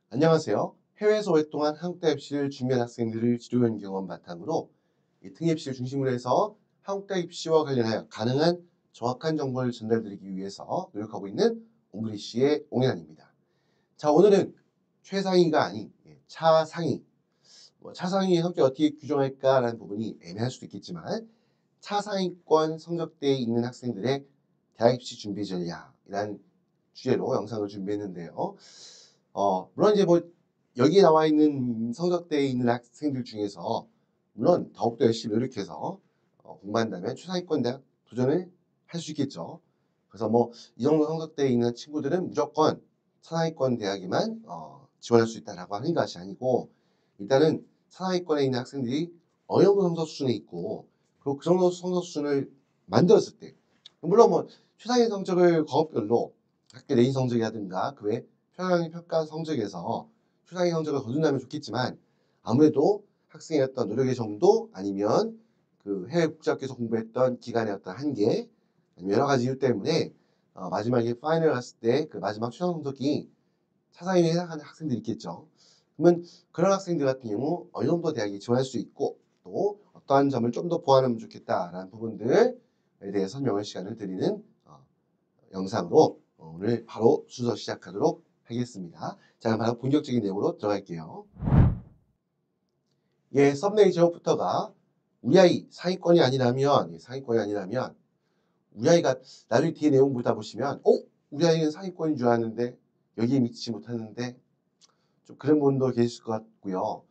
안녕하세요. 해외에서 오랫동안 한국대 입시를 준비한 학생들을 지도한 경험 바탕으로 이 특입시를 중심으로 해서 한국대 입시와 관련하여 가능한 정확한 정보를 전달드리기 위해서 노력하고 있는 옹글리시의 옹현입니다. 자, 오늘은 최상위가 아닌 차상위, 차상위의 성격 어떻게 규정할까라는 부분이 애매할 수도 있겠지만 차상위권 성적대에 있는 학생들의 대학 입시 준비 전략이라는 주제로 영상을 준비했는데요. 물론 이제 뭐 여기 나와 있는 성적대에 있는 학생들 중에서 물론 더욱더 열심히 노력해서 공부한다면 최상위권 대학 도전을 할 수 있겠죠. 그래서 뭐 이 정도 성적대에 있는 친구들은 무조건 최상위권 대학에만 지원할 수 있다라고 하는 것이 아니고 일단은 최상위권에 있는 학생들이 어느 정도 성적 수준에 있고 그리고 그 정도 성적 수준을 만들었을 때 물론 뭐 최상위 성적을 과목별로 학교 내신 성적이라든가 그 외 표현이 평가 성적에서 최상위 성적을 거둔다면 좋겠지만 아무래도 학생의 어떤 노력의 정도 아니면 그 해외 국제학교에서 공부했던 기간의 어떤 한계 아니면 여러 가지 이유 때문에 마지막에 파이널 갔을 때 그 마지막 최종 성적이 차상위에 해당하는 학생들이 있겠죠. 그러면 그런 학생들 같은 경우 어느 정도 대학에 지원할 수 있고 또 어떠한 점을 좀 더 보완하면 좋겠다라는 부분들에 대해 설명을 시간을 드리는 영상으로 오늘 바로 순서 시작하도록 하겠습니다. 자, 그럼 바로 본격적인 내용으로 들어갈게요. 예, 썸네일 제목부터가 우리 아이 상위권이 아니라면 우리 아이가 나중에 뒤에 내용 보다 보시면 우리 아이는 상위권인 줄 아는데 여기에 미치지 못하는데 좀 그런 분도 계실 것 같고요.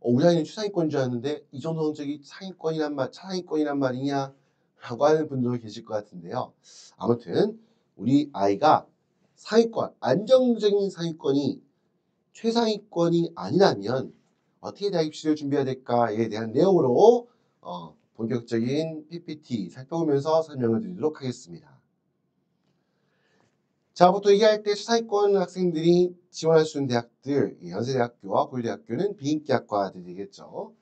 우리 아이는 최상위권인 줄 아는데 이 정도 성적이 상위권이란 말이냐 라고 하는 분도 계실 것 같은데요. 아무튼 우리 아이가 상위권, 안정적인 상위권이 최상위권이 아니라면 어떻게 대학 입시를 준비해야 될까에 대한 내용으로 본격적인 PPT 살펴보면서 설명을 드리도록 하겠습니다. 자, 보통 얘기할 때 최상위권 학생들이 지원할 수 있는 대학들, 연세대학교와 고려대학교는 비인기학과들이겠죠.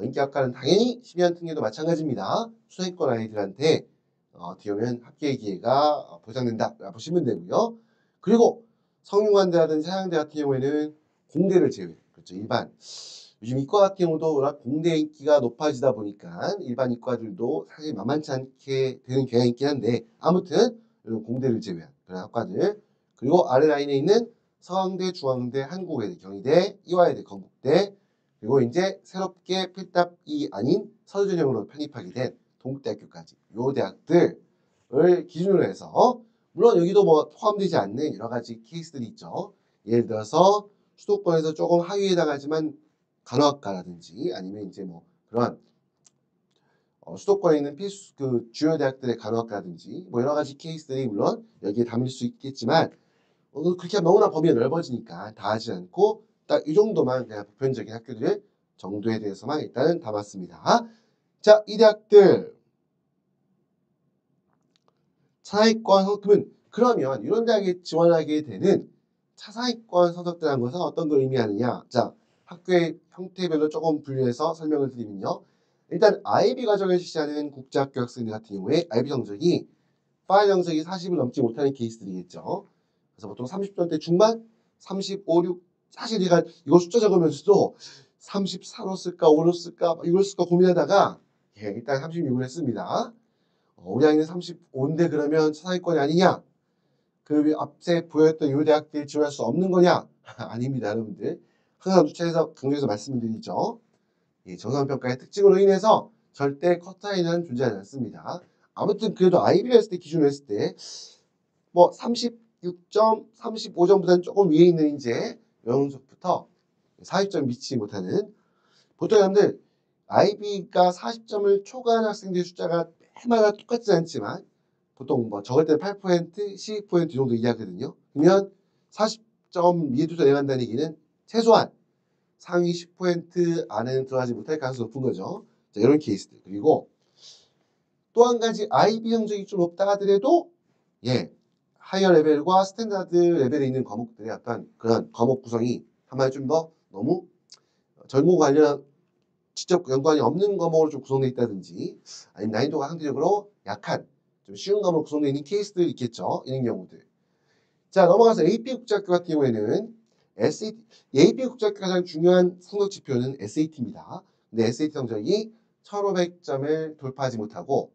인기학과는 당연히 심의한 특례도 마찬가지입니다. 최상위권 아이들한테 어떻게 보면 합격의 기회가 보장된다 보시면 되고요. 그리고 성균관대라든지 한양대 같은 경우에는 공대를 제외, 그렇죠. 일반 요즘 이과 같은 경우도 워낙 공대 인기가 높아지다 보니까 일반 이과들도 사실 만만치 않게 되는 경향이 있긴 한데 아무튼 이런 공대를 제외한 그런 학과들 그리고 아래 라인에 있는 서강대, 중앙대, 한국외대, 경희대, 이화여대, 건국대 그리고 이제 새롭게 필답이 아닌 서류전형으로 편입하게 된 동국대학교까지 요 대학들을 기준으로 해서 물론 여기도 뭐 포함되지 않는 여러 가지 케이스들이 있죠. 예를 들어서 수도권에서 조금 하위에 해당하지만 간호학과라든지 아니면 이제 뭐 그런 수도권에 있는 필수 그 주요 대학들의 간호학과라든지 뭐 여러 가지 케이스들이 물론 여기에 담을 수 있겠지만 그렇게 하면 너무나 범위가 넓어지니까 다 하지 않고 딱 이 정도만 그냥 보편적인 학교들 정도에 대해서만 일단은 담았습니다. 자, 이 대학들 차상위권 그러면 이런 대학에 지원하게 되는 차상위권 성적이라는 것은 어떤 걸 의미하느냐? 자, 학교의 형태별로 조금 분류해서 설명을 드리면요. 일단 IB 과정을 실시하는 국제학교 학생들 같은 경우에 IB 성적이 파이널 성적이 40을 넘지 못하는 케이스들이겠죠. 그래서 보통 30점대 중반, 35, 6 사실 제가 이거 숫자 적으면서도 34로 쓸까 5로 쓸까 이걸 쓸까 고민하다가 일단 36을 했습니다. 우리 아이는 35인데 그러면 차상위권이 아니냐? 그 앞에 보였던 요 대학들 지원할 수 없는 거냐? 아닙니다, 여러분들. 항상 누차해서 강조해서 말씀드리죠. 정상평가의 특징으로 인해서 절대 컷 차이는 존재하지 않습니다. 아무튼 그래도 IB를 했을 때 기준으로 했을 때 뭐 36점, 35점보다는 조금 위에 있는 이제 영역부터 40점 미치지 못하는 보통 여러분들 IB가 40점을 초과하는 학생들의 숫자가 해마다 똑같지 않지만 보통 뭐 적을 때는 8%, 12% 정도 이하거든요. 그러면 40점 위에 투자 내간다는 얘기는 최소한 상위 10% 안에는 들어가지 못할 가능성이 높은 거죠. 자, 이런 케이스들. 그리고 또 한 가지 IB 성적이 좀 높다 하더라도 하이어 레벨과 스탠다드 레벨에 있는 과목들의 약간 그런 과목 구성이 한마디 좀 더 너무 젊고 관련 직접 연관이 없는 과목으로 좀 구성되어 있다든지 아니면 난이도가 상대적으로 약한 좀 쉬운 과목으로 구성되어 있는 케이스들이 있겠죠. 이런 경우들. 자, 넘어가서 AP 국제학교 같은 경우에는 SAT, AP 국제학교 가장 중요한 성적 지표는 SAT입니다. 근데 SAT 성적이 1500점을 돌파하지 못하고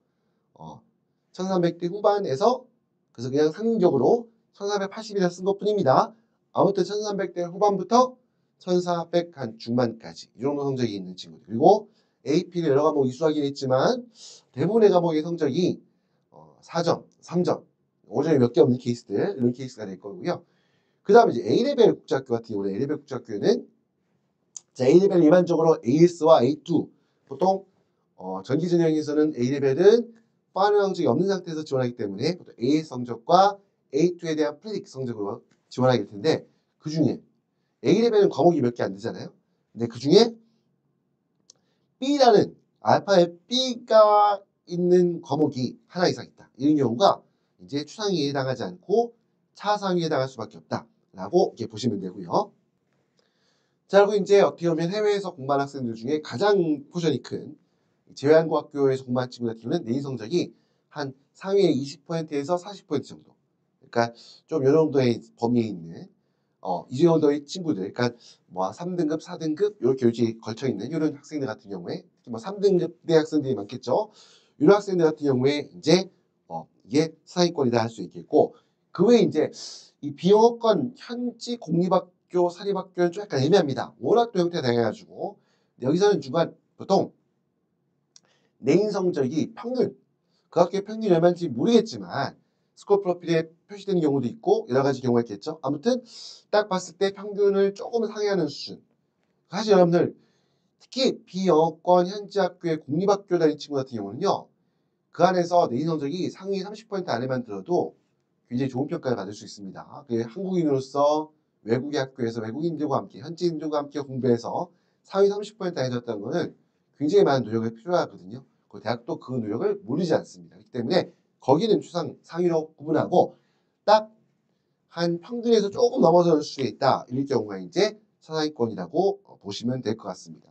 1300대 후반에서 그래서 그냥 상징적으로 1480이나 쓴 것뿐입니다. 아무튼 1300대 후반부터 1400 한 중반까지 이 정도 성적이 있는 친구들. 그리고 AP를 여러 과목 이수하긴 했지만 대부분의 과목의 성적이 4점, 3점, 5점이 몇 개 없는 케이스들 이런 케이스가 될 거고요. 그 다음에 이제 A레벨 국제학교 같은 경우는 A레벨 국제학교는 자, A레벨 일반적으로 AS와 A2 보통 전기 전형에서는 A레벨은 파이널 성적이 없는 상태에서 지원하기 때문에 보통 AS 성적과 A2에 대한 프리딕 성적으로 지원하게 될 텐데 그 중에 A레벨은 과목이 몇 개 안 되잖아요. 근데 그 중에 B라는 알파의 B가 있는 과목이 하나 이상 있다. 이런 경우가 이제 추상위에 해당하지 않고 차상위에 해당할 수밖에 없다라고 이렇게 보시면 되고요. 자, 그리고 이제 어떻게 보면 해외에서 공부한 학생들 중에 가장 포션이 큰 제외한국학교에서 공부한 친구 같은 경우는 내신 성적이 한 상위의 20%에서 40% 정도. 그러니까 좀 요 정도의 범위에 있는 이 정도의 친구들, 그러니까 뭐 3등급, 4등급 이렇게 요지에 걸쳐 있는 이런 학생들 같은 경우에 특히 뭐 3등급 대 학생들이 많겠죠. 이런 학생들 같은 경우에 이제 이게 상위권이다 할 수 있겠고 그 외에 이제 이 비영어권 현지 공립학교, 사립학교는 좀 약간 애매합니다. 워낙 또 형태가 다양해가지고 여기서는 중간 보통 내인 성적이 평균 그 학교의 평균이 얼마인지 모르겠지만 스코어 프로필에 표시되는 경우도 있고 여러 가지 경우가 있겠죠. 아무튼 딱 봤을 때 평균을 조금 상회하는 수준. 사실 여러분들 특히 비영어권 현지 학교의 공립학교 다니는 친구 같은 경우는요. 그 안에서 내신 성적이 상위 30% 안에만 들어도 굉장히 좋은 평가를 받을 수 있습니다. 한국인으로서 외국의 학교에서 외국인들과 함께 현지인들과 함께 공부해서 상위 30% 안에 들었다는 것은 굉장히 많은 노력이 필요하거든요. 그 대학도 그 노력을 모르지 않습니다. 그렇기 때문에 거기는 추상 상위로 구분하고 딱 한 평균에서 조금 넘어설 수 있다. 이럴 경우가 이제 차상위권이라고 보시면 될 것 같습니다.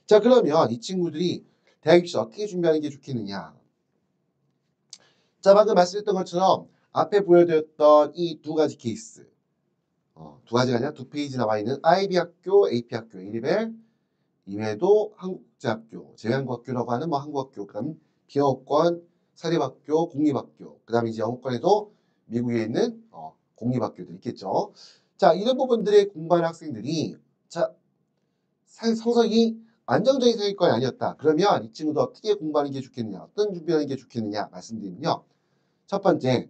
자, 그러면 이 친구들이 대학 입시 어떻게 준비하는 게 좋겠느냐? 자, 방금 말씀드렸던 것처럼 앞에 보여드렸던 이 두 가지 케이스 두 가지가 아니라 두 페이지 나와 있는 IB 학교, AP 학교, A레벨 이외에도 한국제학교, 제외한국학교라고 하는 뭐 한국학교, 그다음 비영어권, 사립학교, 공립학교, 그다음 이제 영어권에도 미국에 있는 공립학교들 있겠죠. 자, 이런 부분들의 공부하는 학생들이 자 성적이 안정적인 상위권이 아니었다. 그러면 이 친구도 어떻게 공부하는 게 좋겠느냐, 어떤 준비하는 게 좋겠느냐 말씀드리면요. 첫 번째,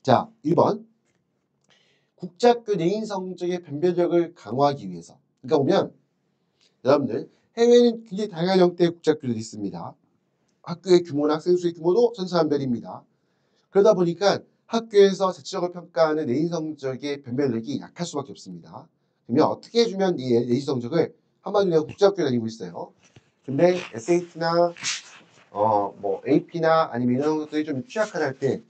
자 1번 국제학교 내인 성적의 변별력을 강화하기 위해서. 그러니까 보면 여러분들 해외에는 굉장히 다양한 형태의 국제학교들이 있습니다. 학교의 규모나 학생 수의 규모도 천차만별입니다. 그러다 보니까 학교에서 자체적으로 평가하는 내신 성적의 변별력이 약할 수밖에 없습니다. 그러면 어떻게 해주면 이 내신 성적을 한마디로 내가 국제학교 다니고 있어요. 근데 SAT나 뭐 AP나 아니면 이런 것들이 좀 취약하다 할 때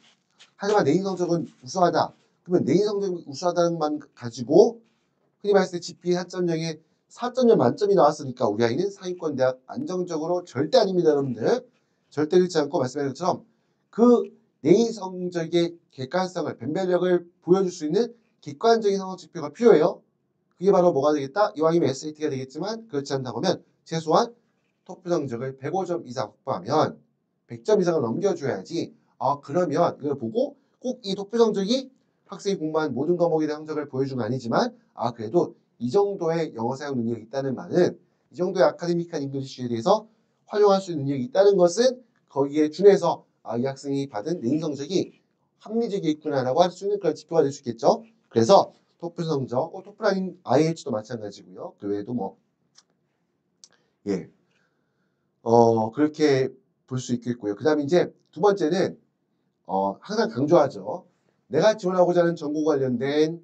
하지만 내신 성적은 우수하다. 그러면 내신 성적이 우수하다는 만 가지고 흔히 말했을 때 GPA 4.0에 4.0 만점이 나왔으니까 우리 아이는 상위권 대학 안정적으로 절대 아닙니다, 여러분들. 절대 그렇지 않고 말씀하신 것처럼 그 내인 성적의 객관성을 변별력을 보여줄 수 있는 객관적인 성적 지표가 필요해요. 그게 바로 뭐가 되겠다? 이왕이면 SAT가 되겠지만 그렇지 않다고 하면 최소한 토플 성적을 105점 이상 확보하면 100점 이상을 넘겨줘야지. 그러면 이걸 보고 꼭 이 토플 성적이 학생이 공부한 모든 과목에 대한 성적을 보여준 건 아니지만 그래도 이 정도의 영어 사용 능력이 있다는 말은 이 정도의 아카데믹한 잉글리시에 대해서 활용할 수 있는 능력이 있다는 것은 거기에 준해서 이 학생이 받은 내신 성적이 합리적이 있구나라고 할 수 있는 그런 지표가 될 수 있겠죠. 그래서 토플 성적, 토플 아닌 IH도 마찬가지고요. 그 외에도 뭐 예, 그렇게 볼 수 있겠고요. 그 다음에 이제 두 번째는 항상 강조하죠. 내가 지원하고자 하는 전공 관련된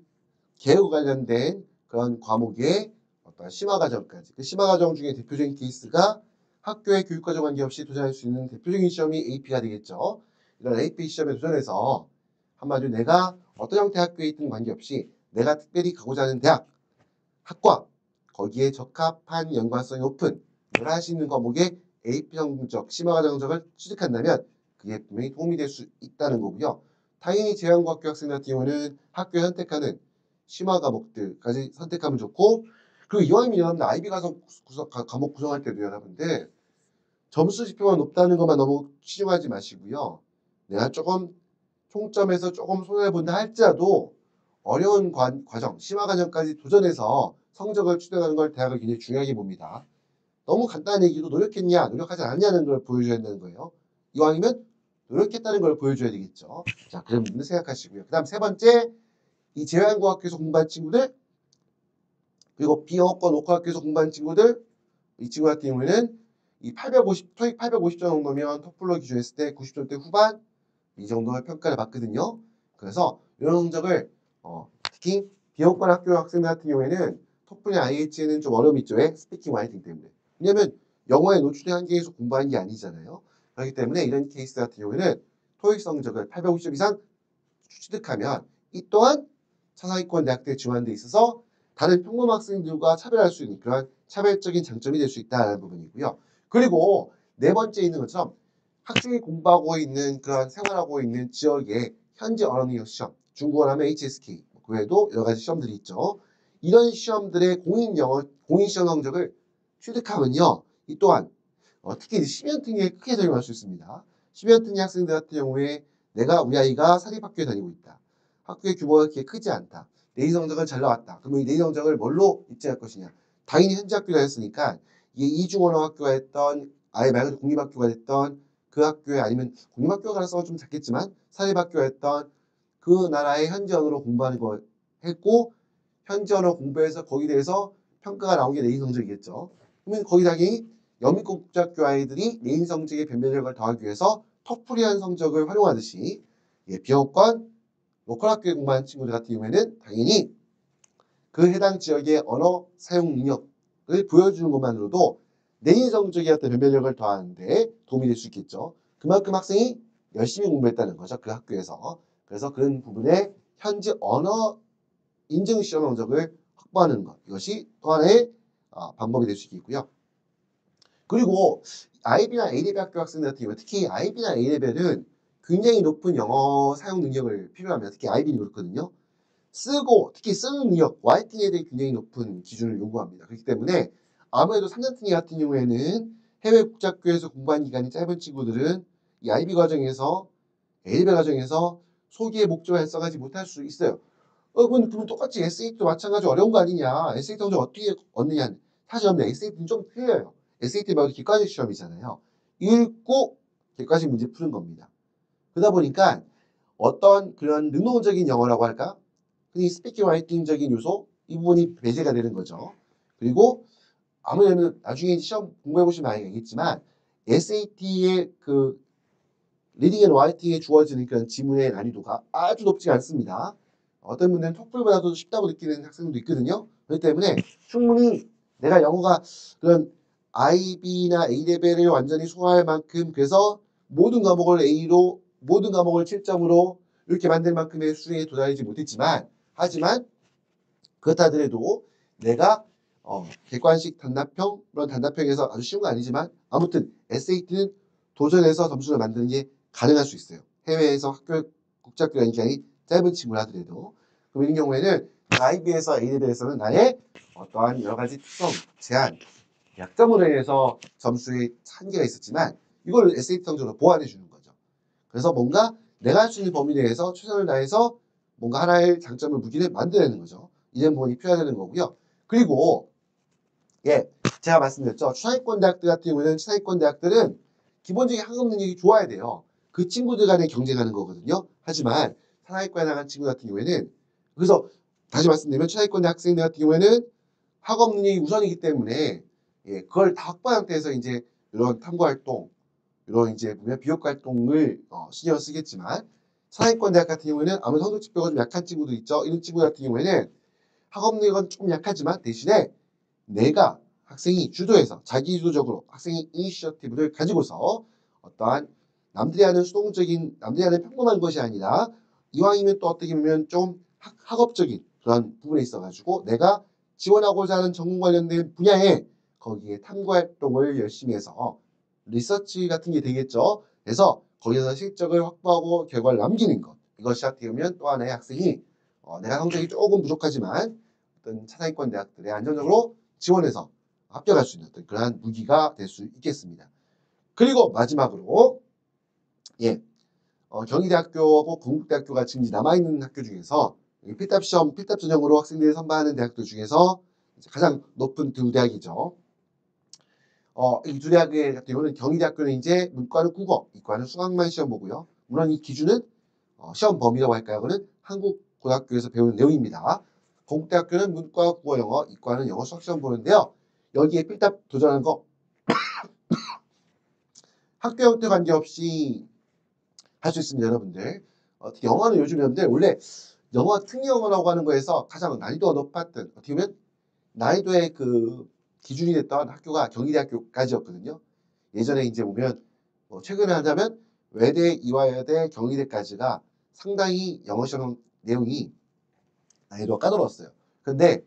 개요 관련된 그런 과목의 어떤 심화 과정까지. 그 심화 과정 중에 대표적인 케이스가 학교의 교육 과정 관계없이 도전할 수 있는 대표적인 시험이 AP가 되겠죠. 이런 AP 시험에 도전해서 한마디로 내가 어떤 형태 학교에 있든 관계없이 내가 특별히 가고자 하는 대학, 학과 거기에 적합한 연관성이 높은 내가 할 수 있는 과목의 AP 성적, 심화 과정 성적을 취득한다면 그게 분명히 도움이 될 수 있다는 거고요. 당연히 제한고학교 학생 같은 경우는 학교에 선택하는 심화 과목들까지 선택하면 좋고, 그리고 이왕이면 여러분들 IB 과목 구성할 때도 여러분들 점수 지표가 높다는 것만 너무 치중하지 마시고요. 내가 조금 총점에서 조금 손해를 본다 할지라도 어려운 과정, 심화 과정까지 도전해서 성적을 추대하는 걸 대학을 굉장히 중요하게 봅니다. 너무 간단한 얘기도 노력했냐, 노력하지 않았냐는 걸 보여줘야 되는 거예요. 이왕이면 노력했다는 걸 보여줘야 되겠죠. 자, 그런 부분을 생각하시고요. 그 다음 세 번째, 이 제한과학교에서 공부한 친구들, 그리고 비영어권 오과학교에서 공부한 친구들, 이 친구 같은 경우에는 이 850, 토익 850점 정도면 토플러 기준했을 때 90점대 후반 이 정도의 평가를 받거든요. 그래서 이런 성적을 특히 비영어권 학교 학생들 같은 경우에는 토플이나 IH에는 좀 어려움이 있죠. 왜? 스피킹 라이팅 때문에. 왜냐면 영어에 노출된 한계에서 공부한 게 아니잖아요. 그렇기 때문에 이런 케이스 같은 경우에는 토익 성적을 850점 이상 취득하면 이 또한 차상위권 대학들에 지원하는 데 있어서 다른 평범 학생들과 차별할 수 있는 그런 차별적인 장점이 될 수 있다는 부분이고요. 그리고 네 번째 있는 것처럼 학생이 공부하고 있는 그런 생활하고 있는 지역의 현재 언어 능력 시험, 중국어라면 HSK, 그 외에도 여러 가지 시험들이 있죠. 이런 시험들의 공인 시험 성적을 취득하면요, 이 또한 특히 10연특위에 크게 적용할 수 있습니다. 10연특위 학생들 같은 경우에 내가 우리 아이가 사립학교에 다니고 있다. 학교의 규모가 그렇게 크지 않다. 내신 성적은 잘 나왔다. 그러면 이 내신 성적을 뭘로 입증할 것이냐? 당연히 현지 학교가 했으니까 이게 이중언어 학교가 했던 아예 말 그대로 공립학교가 됐던 그 학교에 아니면 공립학교 가능성은 좀 작겠지만 사립학교가 했던 그 나라의 현지 언어로 공부하는 거 했고 현지 언어 공부해서 거기에 대해서 평가가 나온 게 내신 성적이겠죠. 그러면 거기 당연히 영미권 국제학교 아이들이 내신 성적의 변별력을 더하기 위해서 토플이한 성적을 활용하듯이 비영어권 로컬 학교에 공부하는 친구들 같은 경우에는 당연히 그 해당 지역의 언어 사용 능력을 보여주는 것만으로도 내신 성적의 어떤 변별력을 더하는데 도움이 될 수 있겠죠. 그만큼 학생이 열심히 공부했다는 거죠. 그 학교에서. 그래서 그런 부분에 현지 언어 인증 시험 성적을 확보하는 것. 이것이 또 하나의 방법이 될 수 있겠고요. 그리고 IB나 A레벨 학교 학생들 같은 경우 특히 IB나 A레벨은 굉장히 높은 영어 사용 능력을 필요합니다. 특히 IB는 그렇거든요. 쓰고 특히 쓰는 능력, 라이팅에 대해 굉장히 높은 기준을 요구합니다. 그렇기 때문에 아무래도 3년특위 같은 경우에는 해외 국제학교에서 공부한 기간이 짧은 친구들은 이 IB 과정에서 A레벨 과정에서 소기의 목적을 달성하지 못할 수 있어요. 그러면 똑같이 SAT도 마찬가지로 어려운 거 아니냐? SAT 성적 어떻게 얻느냐? 사실 없는 SAT는 좀 틀려요. SAT 말고 객관식 시험이잖아요. 읽고 객관식 문제 푸는 겁니다. 그러다 보니까 어떤 그런 능동적인 영어라고 할까? 흔히 스피킹 라이팅적인 요소 이 부분이 배제가 되는 거죠. 그리고 아무래도 나중에 시험 공부해 보시면 알겠지만 SAT의 그 리딩 앤 라이팅에 주어지는 그런 지문의 난이도가 아주 높지 않습니다. 어떤 분들은 토플보다도 쉽다고 느끼는 학생도 있거든요. 그렇기 때문에 충분히 내가 영어가 그런 IB나 A레벨을 완전히 소화할 만큼 그래서 모든 과목을 A로 모든 과목을 7점으로 이렇게 만들 만큼의 수준에 도달하지 못했지만 하지만 그렇다 하더라도 내가 객관식 단답형 그런 단답형에서 아주 쉬운 건 아니지만 아무튼 SAT는 도전해서 점수를 만드는 게 가능할 수 있어요. 해외에서 국제학교 다닌 기간이 짧은 친구라 하더라도 그럼 이런 경우에는 IB에서 A레벨에서는 나의 어떠한 여러 가지 특성, 제한, 약점으로 인해서 점수에 한계가 있었지만 이걸 SAT 성적으로 보완해 주는 거죠. 그래서 뭔가 내가 할 수 있는 범위 내에서 최선을 다해서 뭔가 하나의 장점을 무기를 만들어내는 거죠. 이런 부분이 필요하다는 거고요. 그리고 제가 말씀드렸죠. 추상위권 대학들 같은 경우에는 추상위권 대학들은 기본적인 학업 능력이 좋아야 돼요. 그 친구들 간에 경쟁하는 거거든요. 하지만 상하위권에 나간 친구 같은 경우에는 그래서 다시 말씀드리면 추상위권 대학 생들 같은 경우에는 학업 능력이 우선이기 때문에 그걸 다 확보한 상태에서 이제 이런 탐구 활동, 이런 이제 보면 비교 활동을 신경 쓰겠지만 상위권 대학 같은 경우에는 아무래도 성적 지표가 좀 약한 친구도 있죠. 이런 친구 같은 경우에는 학업 능력은 조금 약하지만 대신에 내가 학생이 주도해서 자기 주도적으로 학생이 이니셔티브를 가지고서 어떠한 남들이 하는 수동적인 남들이 하는 평범한 것이 아니라 이왕이면 또 어떻게 보면 좀 학업적인 그런 부분에 있어가지고 내가 지원하고자 하는 전공 관련된 분야에 거기에 탐구 활동을 열심히 해서 리서치 같은 게 되겠죠. 그래서 거기서 실적을 확보하고 결과를 남기는 것 이것이 어떻게 보면 또 하나의 학생이 내가 성적이 조금 부족하지만 어떤 차상위권 대학들에 안정적으로 지원해서 합격할 수 있는 어떤 그러한 무기가 될 수 있겠습니다. 그리고 마지막으로 경희대학교하고 건국대학교가 지금 남아있는 학교 중에서 필답 시험, 필답 전형으로 학생들이 선발하는 대학들 중에서 가장 높은 두 대학이죠. 이 두 대학의 같은 경우는 경희대학교는 이제 문과는 국어, 이과는 수학만 시험 보고요. 물론 이 기준은 시험 범위라고 할까요? 그는 한국 고등학교에서 배우는 내용입니다. 건국대학교는 문과, 국어, 영어, 이과는 영어, 수학 시험 보는데요. 여기에 필답 도전하는 거 학교 형태 관계없이 할 수 있습니다, 여러분들. 특히 영어는 요즘 여러분들 원래 영어 특영어라고 하는 거에서 가장 난이도가 높았던 어떻게 보면 난이도의 그 기준이 됐던 학교가 경희대학교까지였거든요. 예전에 이제 보면 최근에 하자면 외대, 이화여대, 경희대까지가 상당히 영어 시험 내용이 난이도가 까다로웠어요. 근데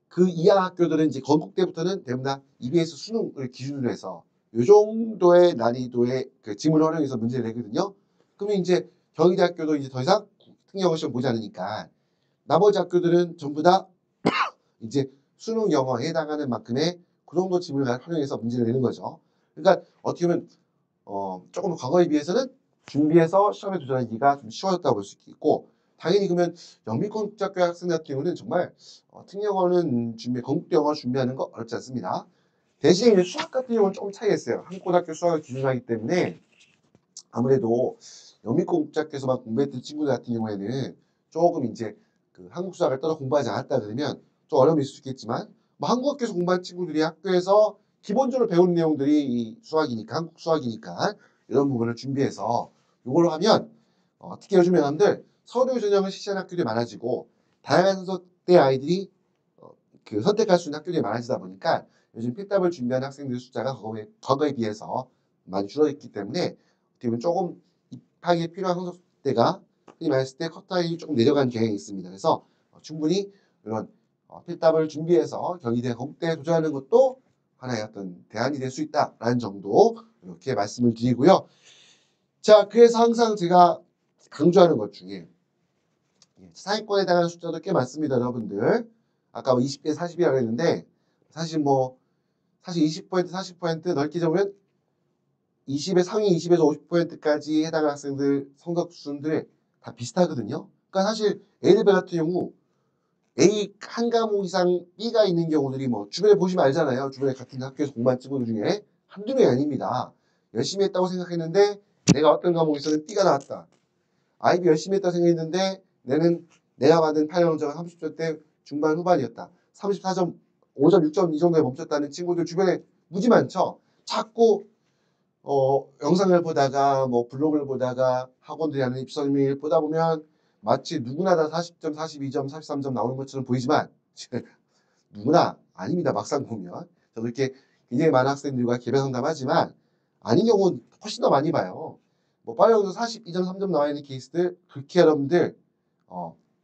그 이하 학교들은 이제 건국대부터는 대부분 다 EBS 수능을 기준으로 해서 이 정도의 난이도의 그 지문을 활용해서 문제를 내거든요. 그러면 이제 경희대학교도 이제 더 이상 특영어 시험 보지 않으니까 나머지 학교들은 전부 다 이제 수능 영어에 해당하는 만큼의 그 정도 지문을 활용해서 문제를 내는 거죠. 그러니까 어떻게 보면 조금 과거에 비해서는 준비해서 시험에 도전하기가 좀 쉬워졌다고 볼 수 있고 당연히 그러면 영미권국제학교 학생 같은 경우는 정말 특영어는 건국대 영어 준비하는 거 어렵지 않습니다. 대신 이제 수학 같은 경우는 조금 차이가 있어요. 한국 고등학교 수학을 기준으로 하기 때문에 아무래도 영미권국제학교에서만 공부했던 친구들 같은 경우에는 조금 이제 그 한국 수학을 따로 공부하지 않았다 그러면 좀 어려움이 있을 수 있겠지만 뭐 한국 학교에서 공부한 친구들이 학교에서 기본적으로 배운 내용들이 이 수학이니까 한국 수학이니까 이런 부분을 준비해서 이걸로 하면 특히 요즘 여러분들 서류 전형을 실시하는 학교들이 많아지고 다양한 선택대 아이들이 그 선택할 수 있는 학교들이 많아지다 보니까 요즘 필답을 준비하는 학생들 숫자가 과거에 비해서 많이 줄어있기 때문에 어떻게 보면 조금 입학에 필요한 성적대가 흔히 말했을 때 컷타임이 조금 내려간 경향이 있습니다. 그래서 충분히 이런 필답을 준비해서 경희대, 건국대에 도전하는 것도 하나의 어떤 대안이 될 수 있다라는 정도 이렇게 말씀을 드리고요. 자, 그래서 항상 제가 강조하는 것 중에 상위권에 해당하는 숫자도 꽤 많습니다, 여러분들. 아까 20대 40이라고 했는데 사실 20% 40% 넓게 잡으면 20의 상위 20에서 50%까지 해당하는 학생들 성적 수준들 다 비슷하거든요. 그러니까 사실 A레벨 같은 경우 A 한 과목 이상 B가 있는 경우들이 뭐 주변에 보시면 알잖아요. 주변에 같은 학교에서 공부한 친구들 중에 한두 명이 아닙니다. 열심히 했다고 생각했는데 내가 어떤 과목에서는 B가 나왔다. IB 열심히 했다고 생각했는데 내가 받은 8년 성적은 30점대 중반 후반이었다. 34점, 5점, 6점 이 정도에 멈췄다는 친구들 주변에 무지 많죠. 자꾸 영상을 보다가 뭐 블로그를 보다가 학원들이 하는 입선을 보다 보면 마치 누구나 다 40점, 42점, 43점 나오는 것처럼 보이지만 누구나 아닙니다. 막상 보면 저도 이렇게 굉장히 많은 학생들과 개별 상담하지만 아닌 경우는 훨씬 더 많이 봐요. 뭐 빨라도 42점, 3점 나와 있는 케이스들 그렇게 여러분들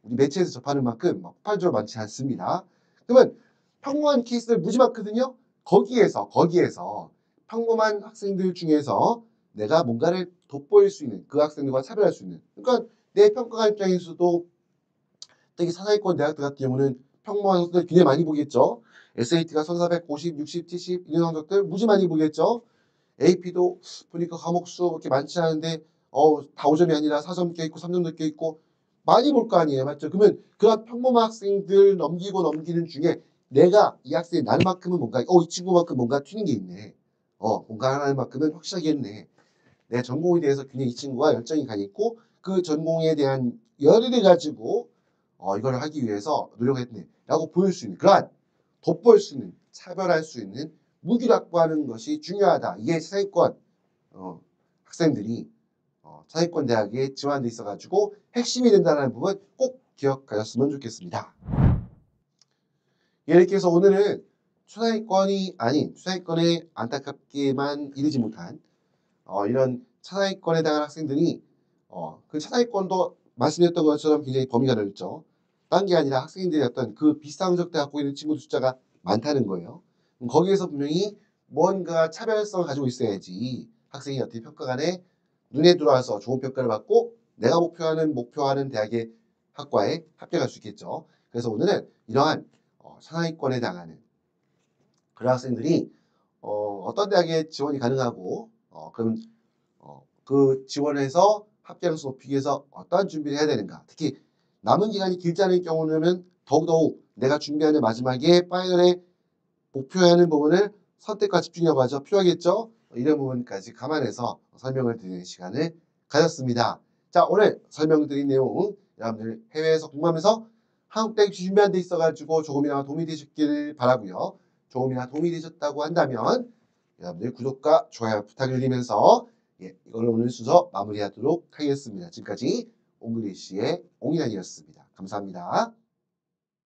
우리 매체에서 접하는 만큼 폭발적으로 많지 않습니다. 그러면 평범한 케이스들 무지 많거든요. 거기에서 평범한 학생들 중에서 내가 뭔가를 돋보일 수 있는 그 학생들과 차별할 수 있는 그러니까 내 평가관 입장에서도 특히 사사기권 대학들 같은 경우는 평범한 성적들 굉장히 많이 보겠죠. SAT가 1450, 60, 70 이런 성적들 무지 많이 보겠죠. AP도 보니까 과목 수 그렇게 많지 않은데 다 5점이 아니라 4점 껴있고 3점 껴있고 많이 볼 거 아니에요. 맞죠? 그러면 그런 평범한 학생들 넘기는 중에 내가 이 학생이 나만큼은 뭔가 이 친구만큼 뭔가 튀는 게 있네. 뭔가 하는 만큼은 확실하게 했네. 내 전공에 대해서 굉장히 이 친구가 열정이 강했고 그 전공에 대한 열의를 가지고 이걸 하기 위해서 노력했네. 라고 보일 수 있는 그러한 돋보일 수 있는 차별할 수 있는 무기를 확보하는 것이 중요하다. 이게 차상위권 학생들이 차상위권 대학에 지원돼 있어가지고 핵심이 된다는 부분 꼭 기억하셨으면 좋겠습니다. 이렇게 해서 오늘은 초상위권이 아닌 초상위권에 안타깝게만 이르지 못한 이런 차상위권에 해당하는 학생들이 그 차상위권도 말씀드렸던 것처럼 굉장히 범위가 넓죠. 딴 게 아니라 학생들이 어떤 그 비슷한 성적대 갖고 있는 친구들 숫자가 많다는 거예요. 거기에서 분명히 뭔가 차별성을 가지고 있어야지 학생이 어떻게 평가간에 눈에 들어와서 좋은 평가를 받고 내가 목표하는 대학에 학과에 합격할 수 있겠죠. 그래서 오늘은 이러한 상하위권에 해당하는 그런 학생들이 어떤 대학에 지원이 가능하고 그럼 그 지원을 해서 합격수 높이기 위해서 어떠한 준비를 해야 되는가. 특히 남은 기간이 길지 않을 경우는 더욱더욱 내가 준비하는 마지막에 파이널에 목표해야 하는 부분을 선택과 집중력 하죠. 필요하겠죠. 이런 부분까지 감안해서 설명을 드리는 시간을 가졌습니다. 자, 오늘 설명드린 내용 여러분들 해외에서 공부하면서 한국 대학 입시 준비하는 데 있어가지고 조금이나마 도움이 되셨기를 바라고요. 조금이나 도움이 되셨다고 한다면 여러분들 구독과 좋아요 부탁드리면서 이걸로 오늘 순서 마무리하도록 하겠습니다. 지금까지 옹글리시의 옹이란이었습니다. 감사합니다.